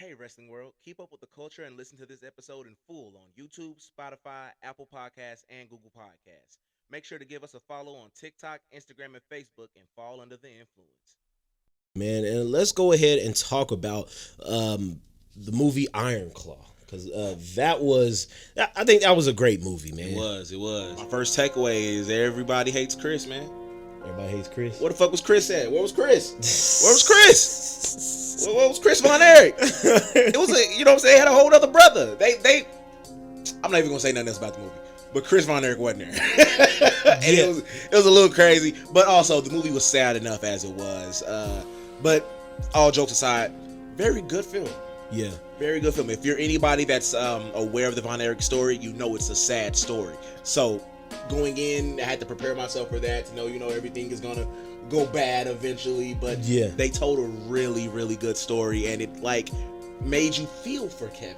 Hey, Wrestling World, keep up with the culture and listen to this episode in full on YouTube, Spotify, Apple Podcasts, and Google Podcasts. Make sure to give us a follow on TikTok, Instagram, and Facebook and fall under the influence. Man, and let's go ahead and talk about the movie Iron Claw because I think that was a great movie, man. It was. My first takeaway is everybody hates Chris, man. Everybody hates Chris. Where the fuck was Chris at? Where was Chris? Where was Chris? Where was Chris Von Erich? It was you know what I'm saying? They had a whole other brother. I'm not even gonna say nothing else about the movie. But Chris Von Erich wasn't there. And it was a little crazy. But also the movie was sad enough as it was. But all jokes aside, very good film. Yeah. Very good film. If you're anybody that's aware of the Von Erich story, you know it's a sad story. So going in, I had to prepare myself for that to know, everything is gonna go bad eventually. But yeah, they told a really, really good story, and it made you feel for Kevin.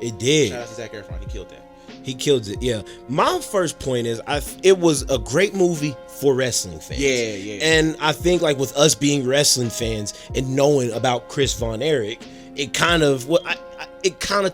It did. Shout out to Zac Efron, he killed that. He killed it. Yeah. My first point is, it was a great movie for wrestling fans. Yeah. And I think with us being wrestling fans and knowing about Chris Von Erich, it kind of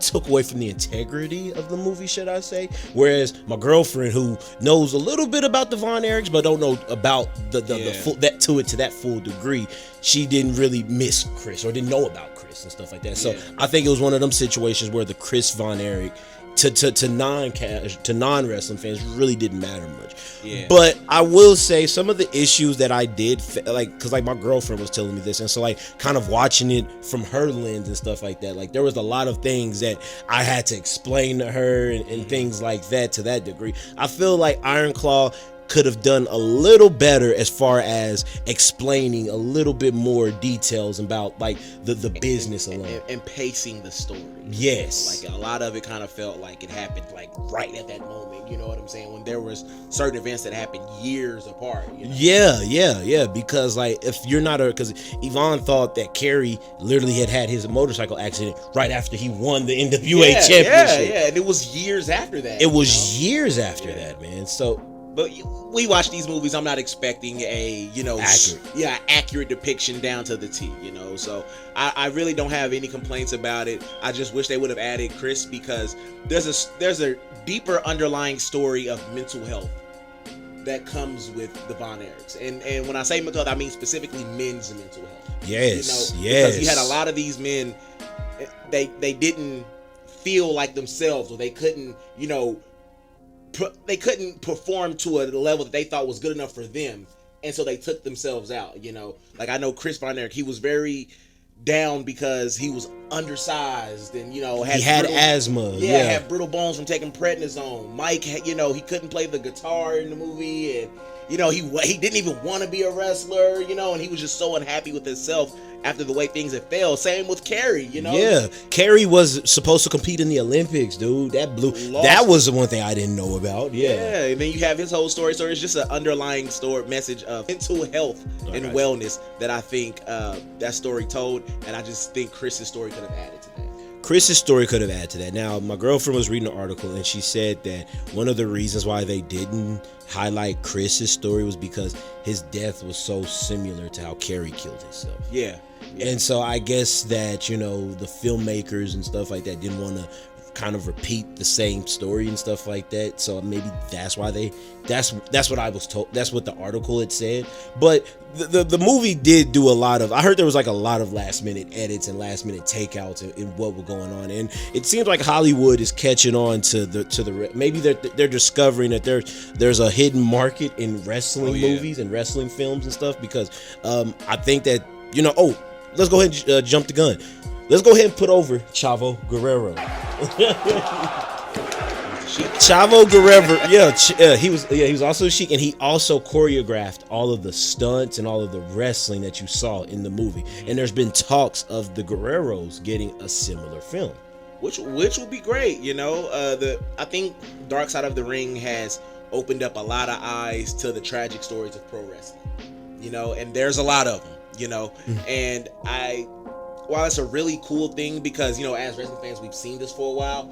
took away from the integrity of the movie, should I say? Whereas my girlfriend, who knows a little bit about the Von Erichs but don't know about the full, to that full degree, she didn't really miss Chris or didn't know about Chris and stuff like that. So I think it was one of them situations where the Chris Von Erich to non-wrestling fans really didn't matter much. Yeah. But I will say some of the issues that I did, because my girlfriend was telling me this, and so kind of watching it from her lens and stuff like that, there was a lot of things that I had to explain to her and things like that to that degree. I feel like Iron Claw could have done a little better as far as explaining a little bit more details about the business alone and pacing the story. Yes. A lot of it kind of felt like it happened right at that moment, you know what I'm saying, when there was certain events that happened years apart, Yeah, because if you're not because Yvonne thought that Kerry literally had his motorcycle accident right after he won the NWA championship. Yeah, and it was years after that. It was years after that, man. So but we watch these movies, I'm not expecting a, accurate depiction down to the T, So I really don't have any complaints about it. I just wish they would have added Chris, because there's a deeper underlying story of mental health that comes with the Von Erichs. And when I say mental health, I mean specifically men's mental health. Yes. Because you had a lot of these men, they didn't feel like themselves, or they couldn't, they couldn't perform to a level that they thought was good enough for them, and so they took themselves out. I know Chris Von Erich, he was very down because he was undersized and he had asthma. Had brittle bones from taking prednisone. Mike, he couldn't play the guitar in the movie, and he didn't even want to be a wrestler, and he was just so unhappy with himself after the way things had failed. Same with Kerry, Yeah, Kerry was supposed to compete in the Olympics, dude. That was the one thing I didn't know about. Yeah, and then you have his whole story. So it's just an underlying message of mental health and wellness that I think that story told, and I just think Chris's story could have added to that. Chris's story could have added to that. Now, my girlfriend was reading an article, and she said that one of the reasons why they didn't highlight Chris's story was because his death was so similar to how Kerry killed himself. Yeah. And so I guess that, the filmmakers and stuff like that didn't want to kind of repeat the same story and stuff like that. So maybe that's why that's what I was told. That's what the article had said. But the movie did do a lot of, I heard there was a lot of last minute edits and last minute takeouts and what was going on. And it seems like Hollywood is catching on to the maybe they're discovering that there's a hidden market in wrestling movies and wrestling films and stuff, because I think that, let's go ahead and jump the gun. Let's go ahead and put over Chavo Guerrero. Chavo Guerrero, he was also Sheik, and he also choreographed all of the stunts and all of the wrestling that you saw in the movie. And there's been talks of the Guerreros getting a similar film, which will be great. I think Dark Side of the Ring has opened up a lot of eyes to the tragic stories of pro wrestling. And there's a lot of them. And while it's a really cool thing, because as wrestling fans we've seen this for a while,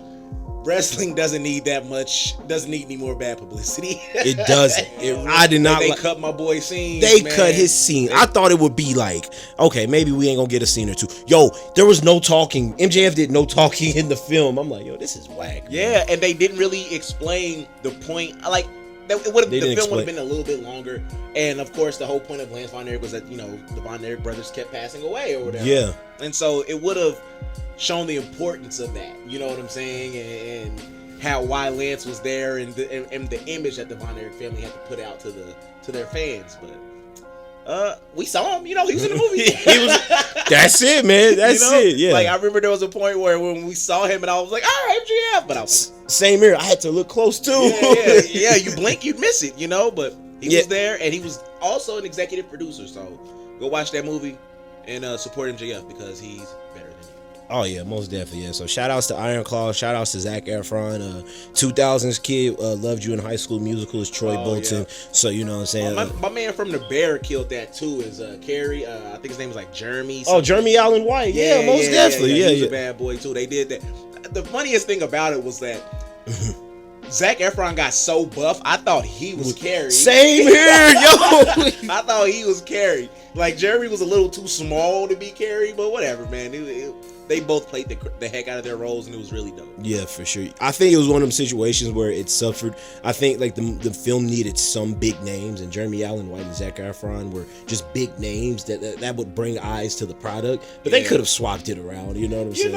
wrestling doesn't need any more bad publicity. It doesn't. I did not. They cut my boy scene. They cut his scene. I thought it would be like, okay, maybe we ain't gonna get a scene or two. Yo, there was no talking. MJF did no talking in the film. I'm like, yo, this is whack. Yeah, and they didn't really explain the point. Like, the film would have been a little bit longer. And of course, the whole point of Lance Von Erich was that, you know, the Von Erich brothers kept passing away or whatever. Yeah. And so it would have shown the importance of that. You know what I'm saying? And why Lance was there and the image that the Von Erich family had to put out to their fans. But we saw him. You know, he was in the movie. That's it, man. That's it. Yeah. Like, I remember there was a point where when we saw him and I was like, all right, MJF. But I was like, same here. I had to look close too. Yeah. You blink, you miss it, you know. But he was there, and he was also an executive producer. So go watch that movie and support MJF because he's better than you. Oh yeah, most definitely. Yeah. So shout outs to Iron Claw. Shout outs to Zac Efron. 2000s kid loved you in High School Musical is Troy Bolton. Yeah. So you know what I'm saying. My man from The Bear killed that too. Is Carrie? I think his name was like Jeremy. Oh, Jeremy Allen White. Yeah, most definitely. Yeah, he was a bad boy too. They did that. The funniest thing about it was that Zac Efron got so buff, I thought he was Carrie. Same here, yo. I thought he was Carrie. Like, Jeremy was a little too small to be Carrie, but whatever, man. They both played the heck out of their roles, and it was really dope. Yeah, for sure. I think it was one of them situations where it suffered. I think like the film needed some big names, and Jeremy Allen White and Zac Efron were just big names that would bring eyes to the product. But they could have swapped it around. You know what I'm saying?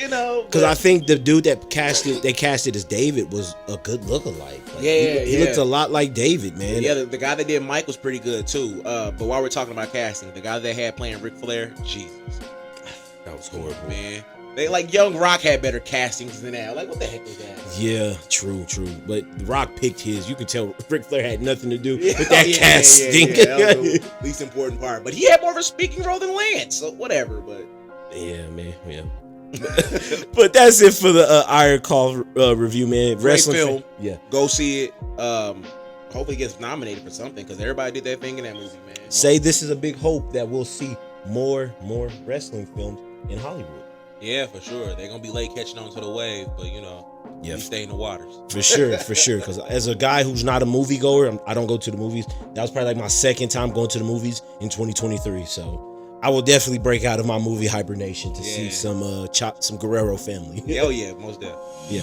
You know. Because I think the dude that casted as David was a good lookalike. Like, he looked a lot like David, man. Yeah, the guy that did Mike was pretty good too. But while we're talking about casting, the guy they had playing Ric Flair, Jesus. That was horrible, man. They like Young Rock had better castings than that. Like, what the heck was that? Yeah, true. But Rock picked his. You can tell Ric Flair had nothing to do with that casting. That was the least important part. But he had more of a speaking role than Lance. So whatever. But yeah, man. Yeah. But that's it for the Iron Claw review, man. Great Wrestling film. Yeah, go see it. Hopefully, it gets nominated for something because everybody did their thing in that movie, man. Say this is a big hope that we'll see more wrestling films in Hollywood. Yeah, for sure. They're gonna be late catching on to the wave, but you know, we stay in the waters. For sure. Because as a guy who's not a moviegoer, I don't go to the movies. That was probably like my second time going to the movies in 2023. So I will definitely break out of my movie hibernation to see some Guerrero family. Hell yeah, most definitely. Yeah.